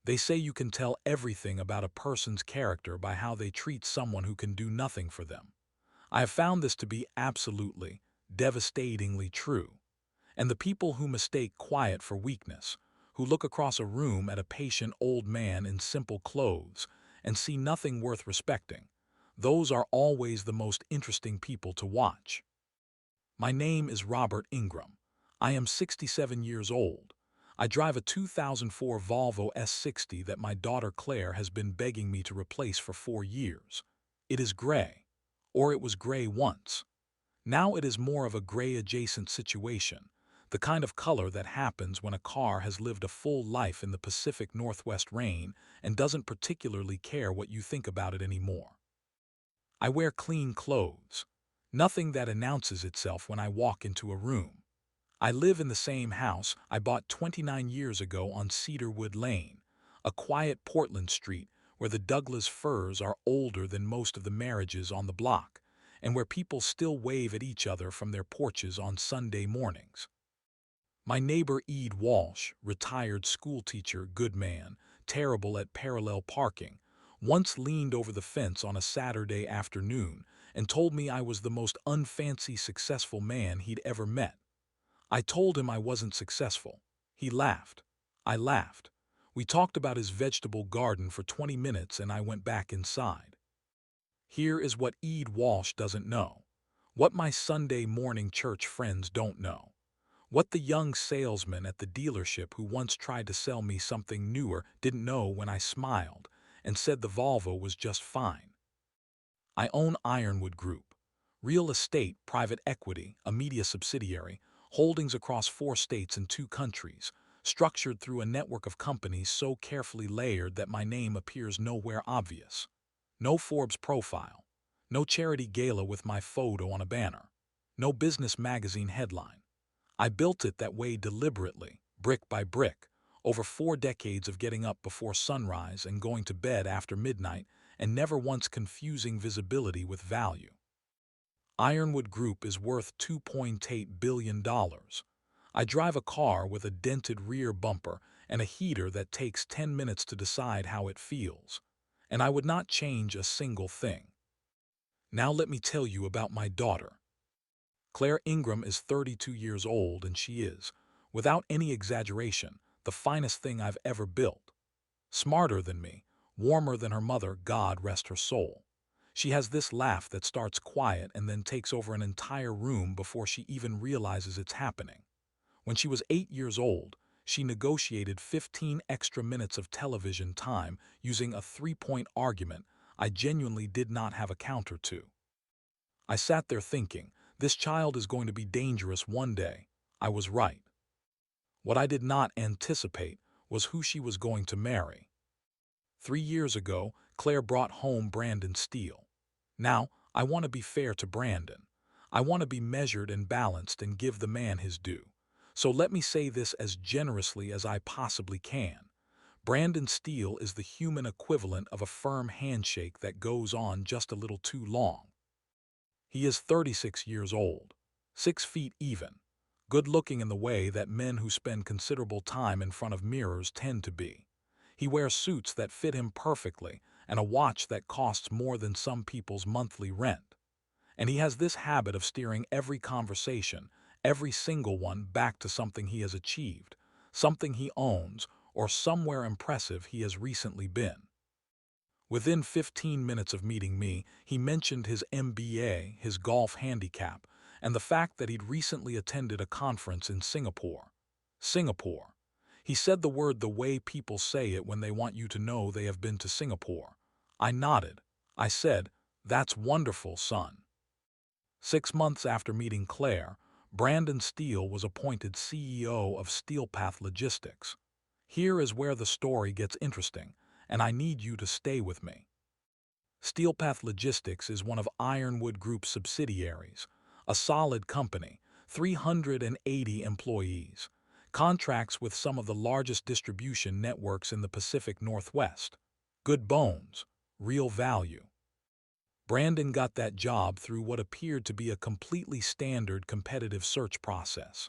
They say you can tell everything about a person's character by how they treat someone who can do nothing for them. I have found this to be absolutely, devastatingly true. And the people who mistake quiet for weakness, who look across a room at a patient old man in simple clothes and see nothing worth respecting, those are always the most interesting people to watch. My name is Robert Ingram. I am 67 years old. I drive a 2004 Volvo S60 that my daughter Claire has been begging me to replace for 4 years. It is gray. Or it was gray once. Now it is more of a gray-adjacent situation, the kind of color that happens when a car has lived a full life in the Pacific Northwest rain and doesn't particularly care what you think about it anymore. I wear clean clothes, nothing that announces itself when I walk into a room. I live in the same house I bought 29 years ago on Cedarwood Lane, a quiet Portland street where the Douglas firs are older than most of the marriages on the block, and where people still wave at each other from their porches on Sunday mornings. My neighbor Ede Walsh, retired schoolteacher, good man, terrible at parallel parking, once leaned over the fence on a Saturday afternoon and told me I was the most unfancy successful man he'd ever met. I told him I wasn't successful. He laughed. I laughed. We talked about his vegetable garden for 20 minutes and I went back inside. Here is what Ede Walsh doesn't know. What my Sunday morning church friends don't know. What the young salesman at the dealership who once tried to sell me something newer didn't know when I smiled and said the Volvo was just fine. I own Ironwood Group, real estate, private equity, a media subsidiary, holdings across 4 states and 2 countries, structured through a network of companies so carefully layered that my name appears nowhere obvious. No Forbes profile, no charity gala with my photo on a banner, no business magazine headline. I built it that way deliberately, brick by brick, over 4 decades of getting up before sunrise and going to bed after midnight and never once confusing visibility with value. Ironwood Group is worth $2.8 billion. I drive a car with a dented rear bumper and a heater that takes 10 minutes to decide how it feels. And I would not change a single thing. Now let me tell you about my daughter. Claire Ingram is 32 years old and she is, without any exaggeration, the finest thing I've ever built. Smarter than me, warmer than her mother, God rest her soul. She has this laugh that starts quiet and then takes over an entire room before she even realizes it's happening. When she was 8 years old, she negotiated 15 extra minutes of television time using a 3-point argument I genuinely did not have a counter to. I sat there thinking, this child is going to be dangerous one day. I was right. What I did not anticipate was who she was going to marry. 3 years ago, Claire brought home Brandon Steele. Now, I want to be fair to Brandon. I want to be measured and balanced and give the man his due. So let me say this as generously as I possibly can. Brandon Steele is the human equivalent of a firm handshake that goes on just a little too long. He is 36 years old, 6 feet even, good-looking in the way that men who spend considerable time in front of mirrors tend to be. He wears suits that fit him perfectly and a watch that costs more than some people's monthly rent. And he has this habit of steering every conversation, every single one, back to something he has achieved, something he owns, or somewhere impressive he has recently been. Within 15 minutes of meeting me, he mentioned his MBA, his golf handicap, and the fact that he'd recently attended a conference in Singapore. Singapore. He said the word the way people say it when they want you to know they have been to Singapore. I nodded. I said, "That's wonderful, son." 6 months after meeting Claire, Brandon Steele was appointed CEO of SteelPath Logistics. Here is where the story gets interesting, and I need you to stay with me. SteelPath Logistics is one of Ironwood Group's subsidiaries, a solid company, 380 employees, contracts with some of the largest distribution networks in the Pacific Northwest. Good bones, real value. Brandon got that job through what appeared to be a completely standard competitive search process.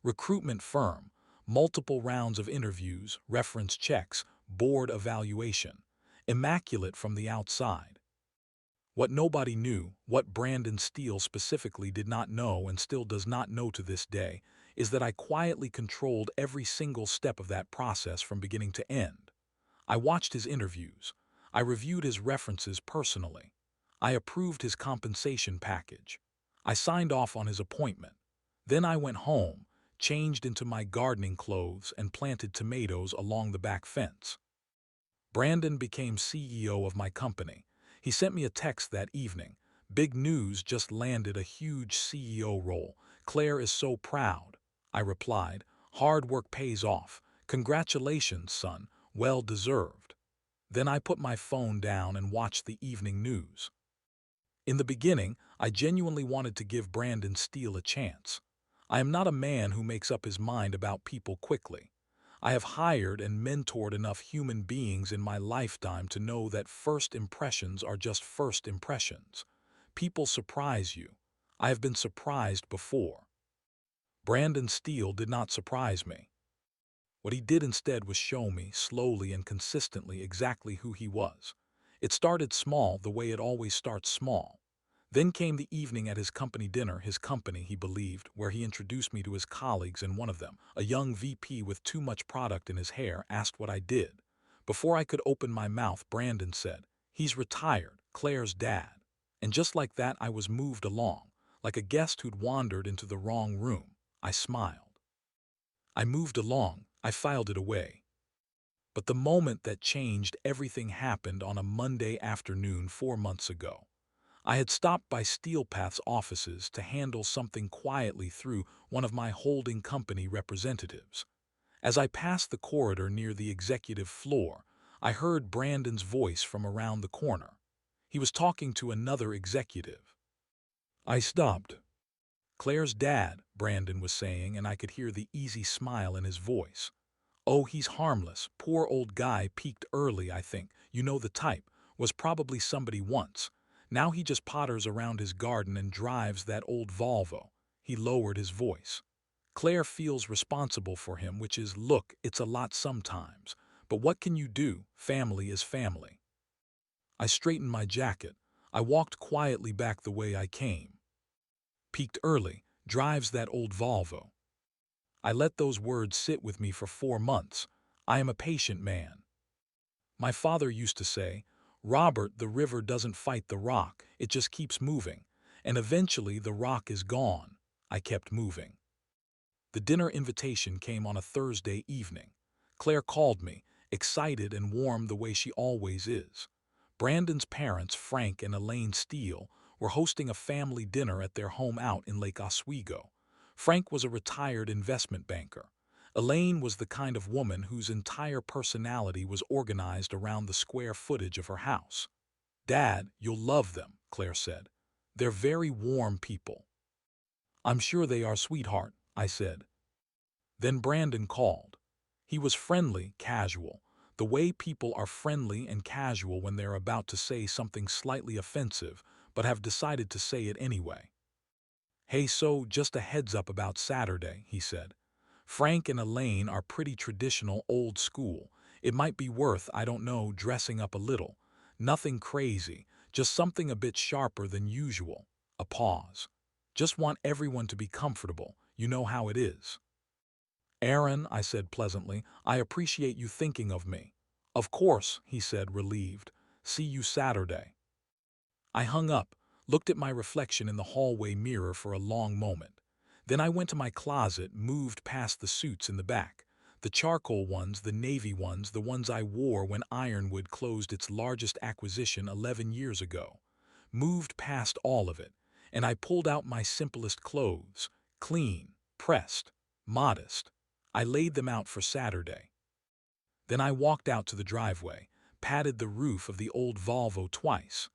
Recruitment firm, multiple rounds of interviews, reference checks, board evaluation, immaculate from the outside. What nobody knew, what Brandon Steele specifically did not know and still does not know to this day, is that I quietly controlled every single step of that process from beginning to end. I watched his interviews. I reviewed his references personally. I approved his compensation package. I signed off on his appointment. Then I went home, changed into my gardening clothes, and planted tomatoes along the back fence. Brandon became CEO of my company. He sent me a text that evening. Big news, just landed a huge CEO role. Claire is so proud. I replied, hard work pays off. Congratulations, son. Well deserved. Then I put my phone down and watched the evening news. In the beginning, I genuinely wanted to give Brandon Steele a chance. I am not a man who makes up his mind about people quickly. I have hired and mentored enough human beings in my lifetime to know that first impressions are just first impressions. People surprise you. I have been surprised before. Brandon Steele did not surprise me. What he did instead was show me, slowly and consistently, exactly who he was. It started small, the way it always starts small. Then came the evening at his company dinner, his company, he believed, where he introduced me to his colleagues, and one of them, a young VP with too much product in his hair, asked what I did. Before I could open my mouth, Brandon said, "He's retired, Claire's dad." And just like that, I was moved along, like a guest who'd wandered into the wrong room. I smiled. I moved along. I filed it away. But the moment that changed everything happened on a Monday afternoon 4 months ago. I had stopped by Steelpath's offices to handle something quietly through one of my holding company representatives. As I passed the corridor near the executive floor, I heard Brandon's voice from around the corner. He was talking to another executive. I stopped. "Claire's dad," Brandon was saying, and I could hear the easy smile in his voice. "Oh, he's harmless. Poor old guy, peaked early, I think. You know the type. Was probably somebody once. Now he just potters around his garden and drives that old Volvo." He lowered his voice. "Claire feels responsible for him, which is, look, it's a lot sometimes. But what can you do? Family is family." I straightened my jacket. I walked quietly back the way I came. "Peaked early, drives that old Volvo." I let those words sit with me for 4 months. I am a patient man. My father used to say, "Robert, the river doesn't fight the rock, it just keeps moving. And eventually the rock is gone." I kept moving. The dinner invitation came on a Thursday evening. Claire called me, excited and warm the way she always is. Brandon's parents, Frank and Elaine Steele, were hosting a family dinner at their home out in Lake Oswego. Frank was a retired investment banker. Elaine was the kind of woman whose entire personality was organized around the square footage of her house. "Dad, you'll love them," Claire said. "They're very warm people." "I'm sure they are, sweetheart," I said. Then Brandon called. He was friendly, casual, the way people are friendly and casual when they're about to say something slightly offensive, but have decided to say it anyway. "Hey, so just a heads up about Saturday," he said. "Frank and Elaine are pretty traditional, old school. It might be worth, I don't know, dressing up a little. Nothing crazy, just something a bit sharper than usual." A pause. "Just want everyone to be comfortable. You know how it is." "Aaron," I said pleasantly, "I appreciate you thinking of me." "Of course," he said, relieved. "See you Saturday." I hung up, looked at my reflection in the hallway mirror for a long moment. Then I went to my closet, moved past the suits in the back. The charcoal ones, the navy ones, the ones I wore when Ironwood closed its largest acquisition 11 years ago. Moved past all of it, and I pulled out my simplest clothes, clean, pressed, modest. I laid them out for Saturday. Then I walked out to the driveway, patted the roof of the old Volvo twice.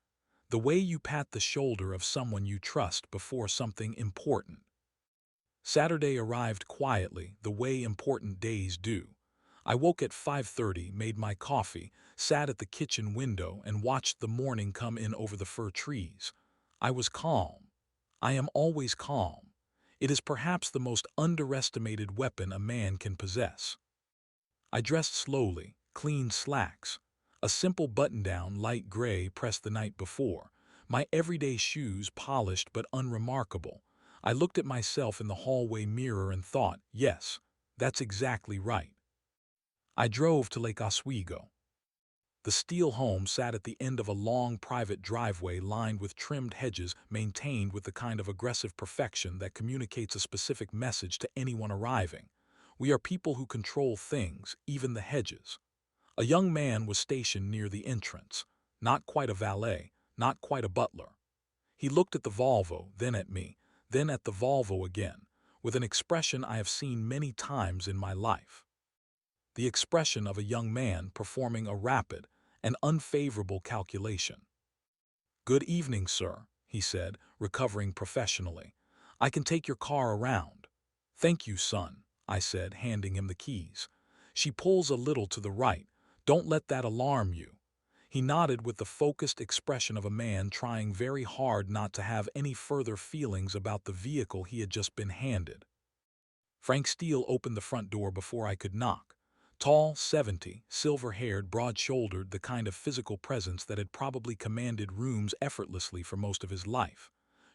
The way you pat the shoulder of someone you trust before something important. Saturday arrived quietly, the way important days do. I woke at 5:30, made my coffee, sat at the kitchen window, and watched the morning come in over the fir trees. I was calm. I am always calm. It is perhaps the most underestimated weapon a man can possess. I dressed slowly, clean slacks, a simple button-down light gray pressed the night before, my everyday shoes polished but unremarkable. I looked at myself in the hallway mirror and thought, yes, that's exactly right. I drove to Lake Oswego. The steel home sat at the end of a long private driveway lined with trimmed hedges maintained with the kind of aggressive perfection that communicates a specific message to anyone arriving. We are people who control things, even the hedges. A young man was stationed near the entrance, not quite a valet, not quite a butler. He looked at the Volvo, then at me, then at the Volvo again, with an expression I have seen many times in my life. The expression of a young man performing a rapid and unfavorable calculation. "Good evening, sir," he said, recovering professionally. "I can take your car around." "Thank you, son," I said, handing him the keys. "She pulls a little to the right. Don't let that alarm you." He nodded with the focused expression of a man trying very hard not to have any further feelings about the vehicle he had just been handed. Frank Steele opened the front door before I could knock. Tall, 70, silver-haired, broad-shouldered, the kind of physical presence that had probably commanded rooms effortlessly for most of his life.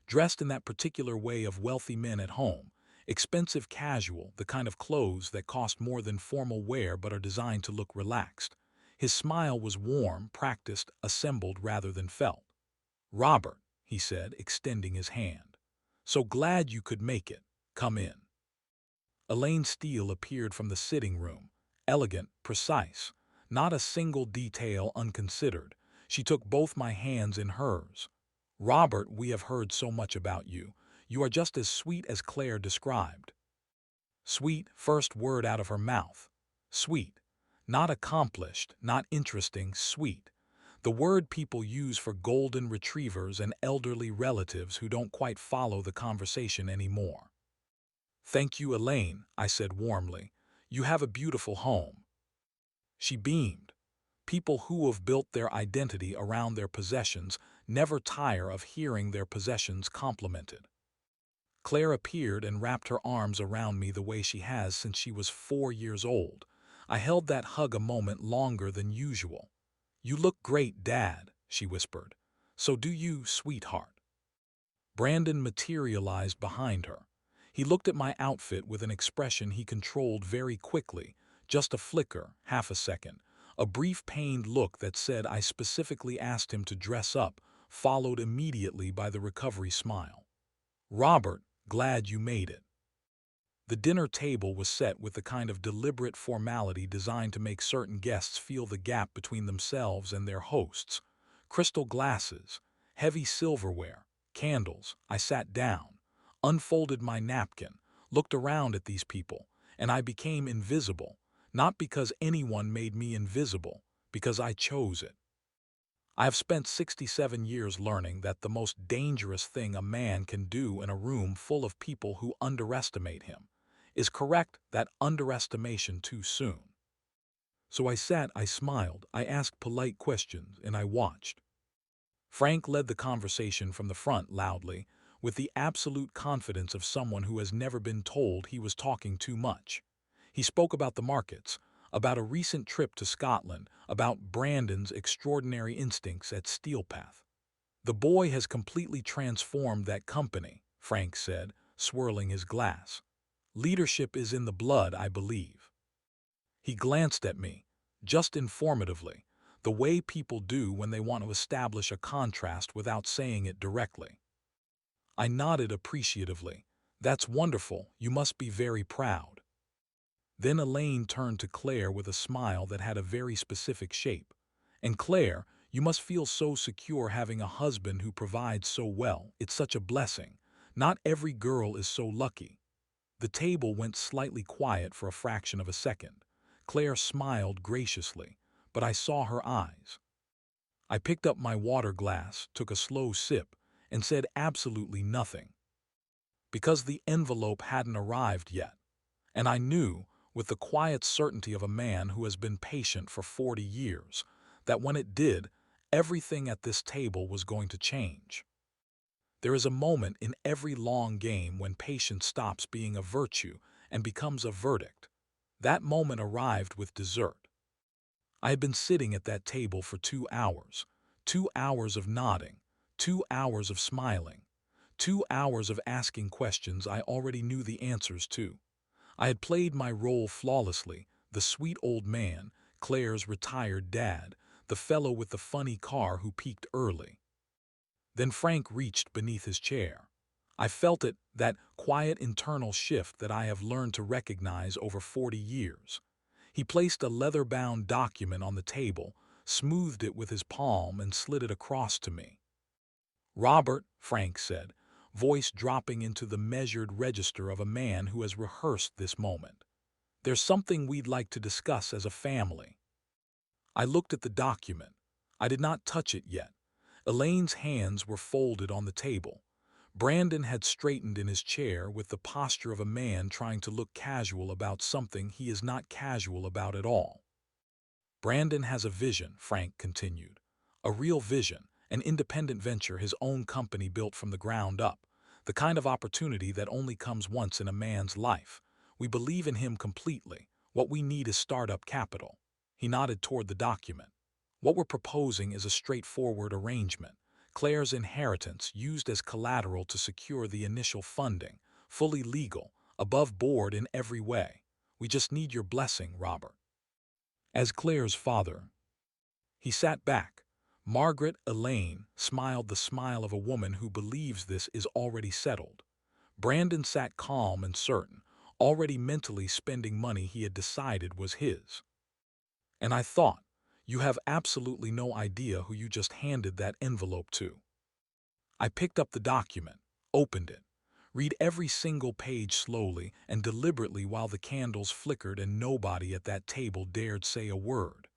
Dressed in that particular way of wealthy men at home, expensive casual, the kind of clothes that cost more than formal wear but are designed to look relaxed. His smile was warm, practiced, assembled rather than felt. "Robert," he said, extending his hand. "So glad you could make it. Come in." Elaine Steele appeared from the sitting room, elegant, precise, not a single detail unconsidered. She took both my hands in hers. "Robert, we have heard so much about you. You are just as sweet as Claire described." Sweet, first word out of her mouth. Sweet. Not accomplished, not interesting, sweet. The word people use for golden retrievers and elderly relatives who don't quite follow the conversation anymore. "Thank you, Elaine," I said warmly. "You have a beautiful home." She beamed. People who have built their identity around their possessions never tire of hearing their possessions complimented. Claire appeared and wrapped her arms around me the way she has since she was 4 years old. I held that hug a moment longer than usual. "You look great, Dad," she whispered. "So do you, sweetheart." Brandon materialized behind her. He looked at my outfit with an expression he controlled very quickly, just a flicker, half a second, a brief pained look that said I specifically asked him to dress up, followed immediately by the recovery smile. "Robert, glad you made it." The dinner table was set with the kind of deliberate formality designed to make certain guests feel the gap between themselves and their hosts. Crystal glasses, heavy silverware, candles. I sat down, unfolded my napkin, looked around at these people, and I became invisible, not because anyone made me invisible, because I chose it. I have spent 67 years learning that the most dangerous thing a man can do in a room full of people who underestimate him is correct that underestimation too soon. So I sat, I smiled, I asked polite questions, and I watched. Frank led the conversation from the front loudly, with the absolute confidence of someone who has never been told he was talking too much. He spoke about the markets, about a recent trip to Scotland, about Brandon's extraordinary instincts at Steelpath. "The boy has completely transformed that company," Frank said, swirling his glass. "Leadership is in the blood, I believe." He glanced at me, just informatively, the way people do when they want to establish a contrast without saying it directly. I nodded appreciatively. "That's wonderful, you must be very proud." Then Elaine turned to Claire with a smile that had a very specific shape. "And Claire, you must feel so secure having a husband who provides so well. It's such a blessing. Not every girl is so lucky." The table went slightly quiet for a fraction of a second. Claire smiled graciously, but I saw her eyes. I picked up my water glass, took a slow sip, and said absolutely nothing. Because the envelope hadn't arrived yet, and I knew, with the quiet certainty of a man who has been patient for 40 years, that when it did, everything at this table was going to change. There is a moment in every long game when patience stops being a virtue and becomes a verdict. That moment arrived with dessert. I had been sitting at that table for 2 hours. 2 hours of nodding, 2 hours of smiling, 2 hours of asking questions I already knew the answers to. I had played my role flawlessly, the sweet old man, Claire's retired dad, the fellow with the funny car who peaked early. Then Frank reached beneath his chair. I felt it, that quiet internal shift that I have learned to recognize over 40 years. He placed a leather-bound document on the table, smoothed it with his palm, and slid it across to me. "Robert," Frank said, voice dropping into the measured register of a man who has rehearsed this moment. "There's something we'd like to discuss as a family." I looked at the document. I did not touch it yet. Elaine's hands were folded on the table. Brandon had straightened in his chair with the posture of a man trying to look casual about something he is not casual about at all. "Brandon has a vision," Frank continued. "A real vision, an independent venture, his own company built from the ground up. The kind of opportunity that only comes once in a man's life. We believe in him completely. What we need is startup capital." He nodded toward the document. "What we're proposing is a straightforward arrangement. Claire's inheritance used as collateral to secure the initial funding, fully legal, above board in every way. We just need your blessing, Robert." As Claire's father, he sat back. Margaret, Elaine, smiled the smile of a woman who believes this is already settled. Brandon sat calm and certain, already mentally spending money he had decided was his. And I thought, you have absolutely no idea who you just handed that envelope to. I picked up the document, opened it, read every single page slowly and deliberately while the candles flickered and nobody at that table dared say a word.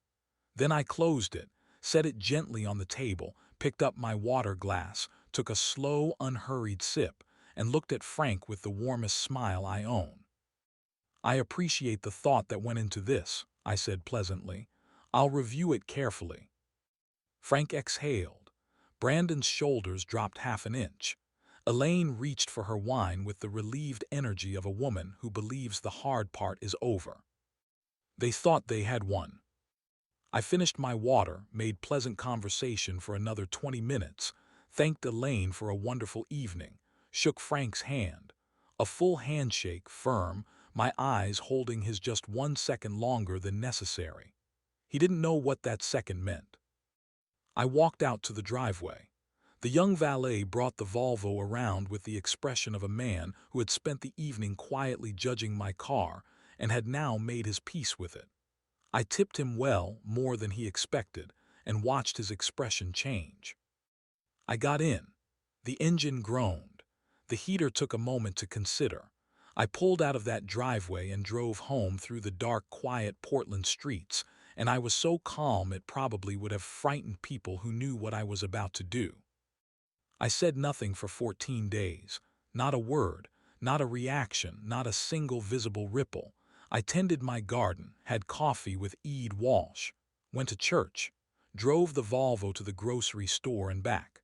Then I closed it, set it gently on the table, picked up my water glass, took a slow, unhurried sip, and looked at Frank with the warmest smile I own. "I appreciate the thought that went into this," I said pleasantly. "I'll review it carefully." Frank exhaled. Brandon's shoulders dropped half an inch. Elaine reached for her wine with the relieved energy of a woman who believes the hard part is over. They thought they had won. I finished my water, made pleasant conversation for another 20 minutes, thanked Elaine for a wonderful evening, shook Frank's hand. A full handshake, firm, my eyes holding his just 1 second longer than necessary. He didn't know what that second meant. I walked out to the driveway. The young valet brought the Volvo around with the expression of a man who had spent the evening quietly judging my car and had now made his peace with it. I tipped him well, more than he expected, and watched his expression change. I got in. The engine groaned. The heater took a moment to consider. I pulled out of that driveway and drove home through the dark, quiet Portland streets, and I was so calm it probably would have frightened people who knew what I was about to do. I said nothing for 14 days. Not a word, not a reaction, not a single visible ripple. I tended my garden, had coffee with Ede Walsh, went to church, drove the Volvo to the grocery store and back.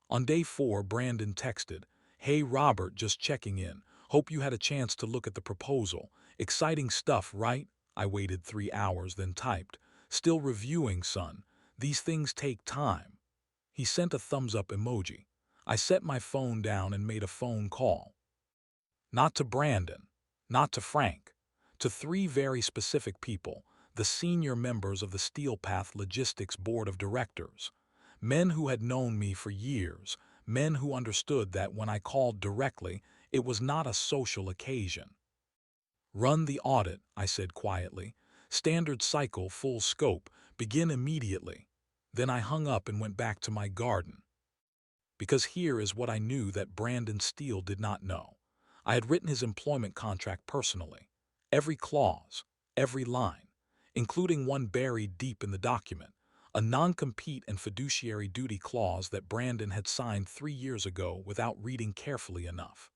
On day 4, Brandon texted, "Hey Robert, just checking in. Hope you had a chance to look at the proposal. Exciting stuff, right?" I waited 3 hours, then typed, "Still reviewing, son. These things take time." He sent a thumbs-up emoji. I set my phone down and made a phone call. Not to Brandon, not to Frank, to 3 very specific people, the senior members of the SteelPath Logistics Board of Directors. Men who had known me for years, men who understood that when I called directly, it was not a social occasion. "Run the audit," I said quietly. "Standard cycle, full scope, begin immediately." Then I hung up and went back to my garden. Because here is what I knew that Brandon Steele did not know. I had written his employment contract personally. Every clause, every line, including one buried deep in the document, a non-compete and fiduciary duty clause that Brandon had signed 3 years ago without reading carefully enough.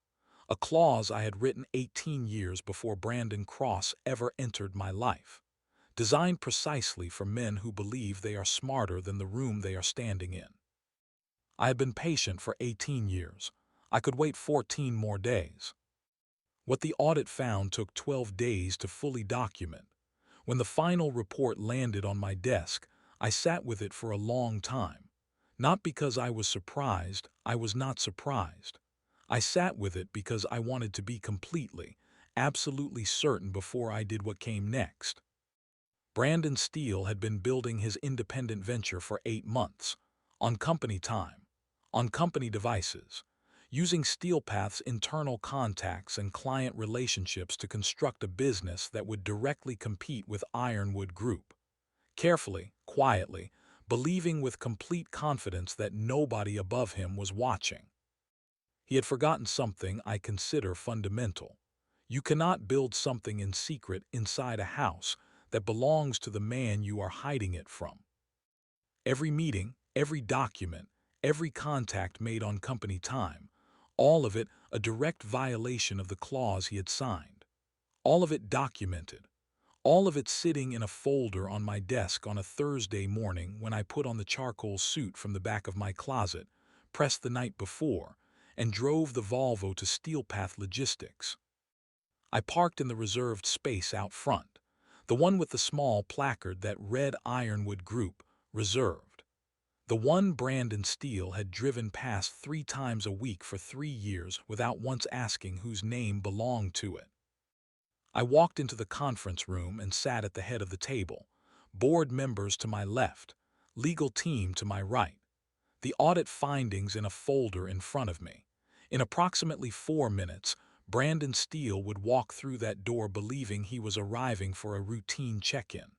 A clause I had written 18 years before Brandon Cross ever entered my life. Designed precisely for men who believe they are smarter than the room they are standing in. I had been patient for 18 years. I could wait 14 more days. What the audit found took 12 days to fully document. When the final report landed on my desk, I sat with it for a long time. Not because I was surprised, I was not surprised. I sat with it because I wanted to be completely, absolutely certain before I did what came next. Brandon Steele had been building his independent venture for 8 months, on company time, on company devices, using SteelPath's internal contacts and client relationships to construct a business that would directly compete with Ironwood Group. Carefully, quietly, believing with complete confidence that nobody above him was watching. He had forgotten something I consider fundamental. You cannot build something in secret inside a house that belongs to the man you are hiding it from. Every meeting, every document, every contact made on company time, all of it a direct violation of the clause he had signed. All of it documented. All of it sitting in a folder on my desk on a Thursday morning when I put on the charcoal suit from the back of my closet, pressed the night before, and drove the Volvo to SteelPath Logistics. I parked in the reserved space out front, the one with the small placard that read Ironwood Group, reserved. The one Brandon Steele had driven past 3 times a week for 3 years without once asking whose name belonged to it. I walked into the conference room and sat at the head of the table, board members to my left, legal team to my right, the audit findings in a folder in front of me. In approximately 4 minutes, Brandon Steele would walk through that door believing he was arriving for a routine check-in.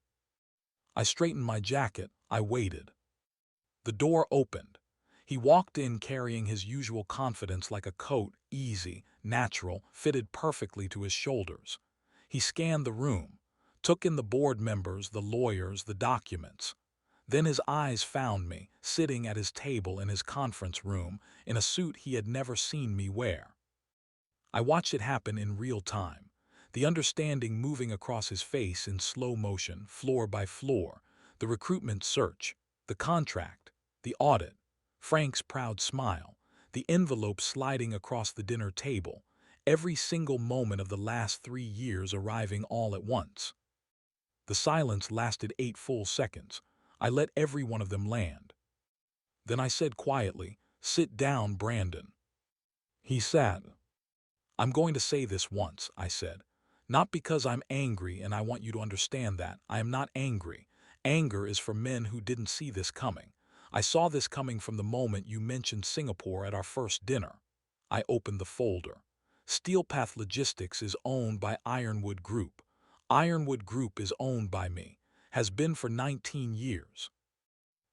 I straightened my jacket, I waited. The door opened. He walked in carrying his usual confidence like a coat, easy, natural, fitted perfectly to his shoulders. He scanned the room, took in the board members, the lawyers, the documents. Then his eyes found me, sitting at his table in his conference room, in a suit he had never seen me wear. I watched it happen in real time, the understanding moving across his face in slow motion, floor by floor, the recruitment search, the contract, the audit, Frank's proud smile, the envelope sliding across the dinner table, every single moment of the last 3 years arriving all at once. The silence lasted 8 full seconds. I let every one of them land. Then I said quietly, "Sit down, Brandon." He sat. "I'm going to say this once," I said. "Not because I'm angry, and I want you to understand that. I am not angry. Anger is for men who didn't see this coming. I saw this coming from the moment you mentioned Singapore at our first dinner." I opened the folder. "SteelPath Logistics is owned by Ironwood Group. Ironwood Group is owned by me. Has been for 19 years.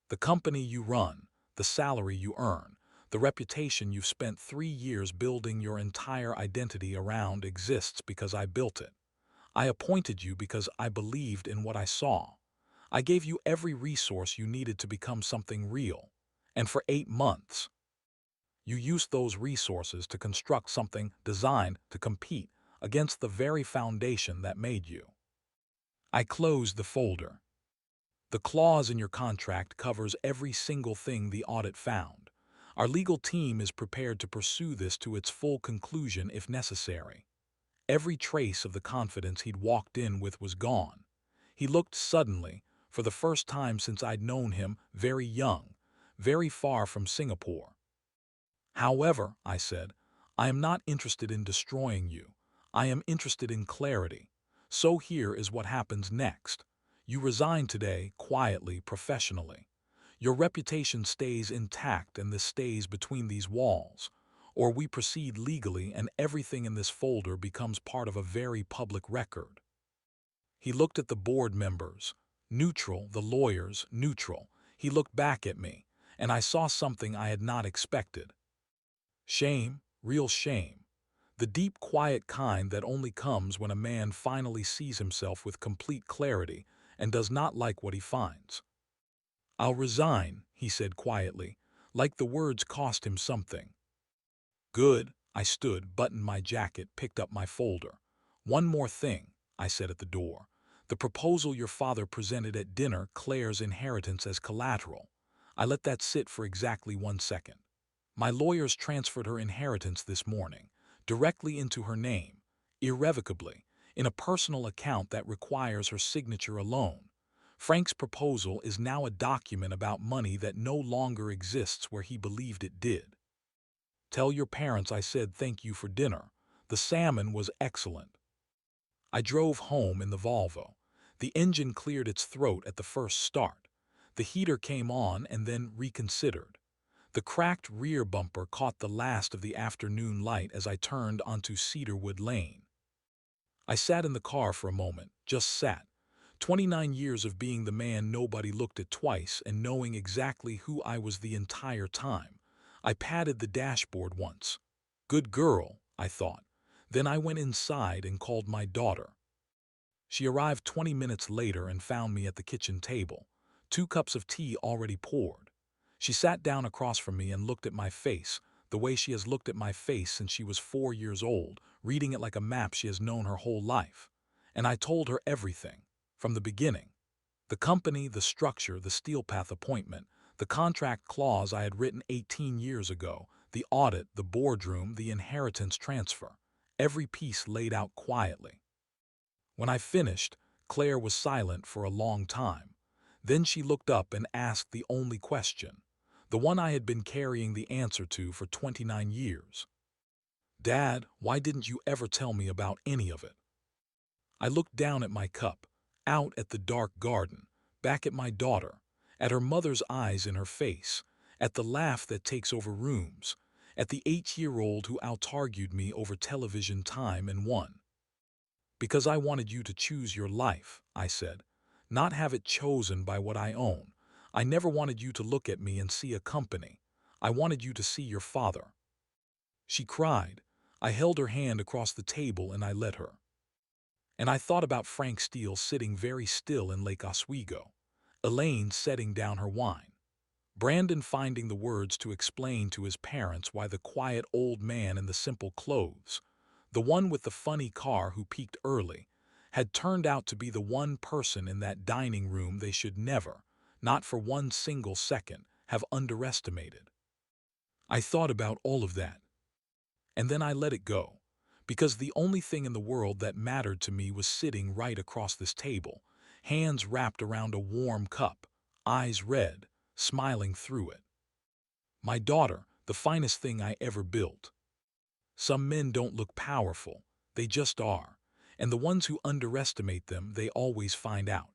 The company you run, the salary you earn, the reputation you've spent 3 years building your entire identity around exists because I built it. I appointed you because I believed in what I saw. I gave you every resource you needed to become something real. And for 8 months, you used those resources to construct something designed to compete against the very foundation that made you." I closed the folder. "The clause in your contract covers every single thing the audit found. Our legal team is prepared to pursue this to its full conclusion if necessary." Every trace of the confidence he'd walked in with was gone. He looked suddenly, for the first time since I'd known him, very young, very far from Singapore. "However," I said, "I am not interested in destroying you. I am interested in clarity. So here is what happens next. You resign today, quietly, professionally. Your reputation stays intact and this stays between these walls. Or we proceed legally and everything in this folder becomes part of a very public record." He looked at the board members, neutral, the lawyers, neutral. He looked back at me, and I saw something I had not expected. Shame, real shame. The deep, quiet kind that only comes when a man finally sees himself with complete clarity and does not like what he finds. "I'll resign," he said quietly, like the words cost him something. "Good." I stood, buttoned my jacket, picked up my folder. "One more thing," I said at the door. "The proposal your father presented at dinner, Claire's inheritance as collateral." I let that sit for exactly 1 second. "My lawyers transferred her inheritance this morning, directly into her name, irrevocably, in a personal account that requires her signature alone. Frank's proposal is now a document about money that no longer exists where he believed it did. Tell your parents I said thank you for dinner. The salmon was excellent. I drove home in the Volvo. The engine cleared its throat at the first start. The heater came on and then reconsidered. The cracked rear bumper caught the last of the afternoon light as I turned onto Cedarwood Lane. I sat in the car for a moment, just sat. 29 years of being the man nobody looked at twice and knowing exactly who I was the entire time. I patted the dashboard once. Good girl, I thought. Then I went inside and called my daughter. She arrived 20 minutes later and found me at the kitchen table, 2 cups of tea already poured. She sat down across from me and looked at my face, the way she has looked at my face since she was 4 years old, reading it like a map she has known her whole life. And I told her everything, from the beginning. The company, the structure, the steel path appointment, the contract clause I had written 18 years ago, the audit, the boardroom, the inheritance transfer. Every piece laid out quietly. When I finished, Claire was silent for a long time. Then she looked up and asked the only question, the one I had been carrying the answer to for 29 years. Dad, why didn't you ever tell me about any of it? I looked down at my cup, out at the dark garden, back at my daughter, at her mother's eyes in her face, at the laugh that takes over rooms, at the 8-year-old who out-argued me over television time and won. Because I wanted you to choose your life, I said, not have it chosen by what I own. I never wanted you to look at me and see a company. I wanted you to see your father. She cried. I held her hand across the table and I let her. And I thought about Frank Steele sitting very still in Lake Oswego, Elaine setting down her wine, Brandon finding the words to explain to his parents why the quiet old man in the simple clothes, the one with the funny car who peaked early, had turned out to be the one person in that dining room they should never, not for one single second, have underestimated. I thought about all of that, and then I let it go, because the only thing in the world that mattered to me was sitting right across this table, hands wrapped around a warm cup, eyes red, smiling through it. My daughter, the finest thing I ever built. Some men don't look powerful, they just are, and the ones who underestimate them they always find out.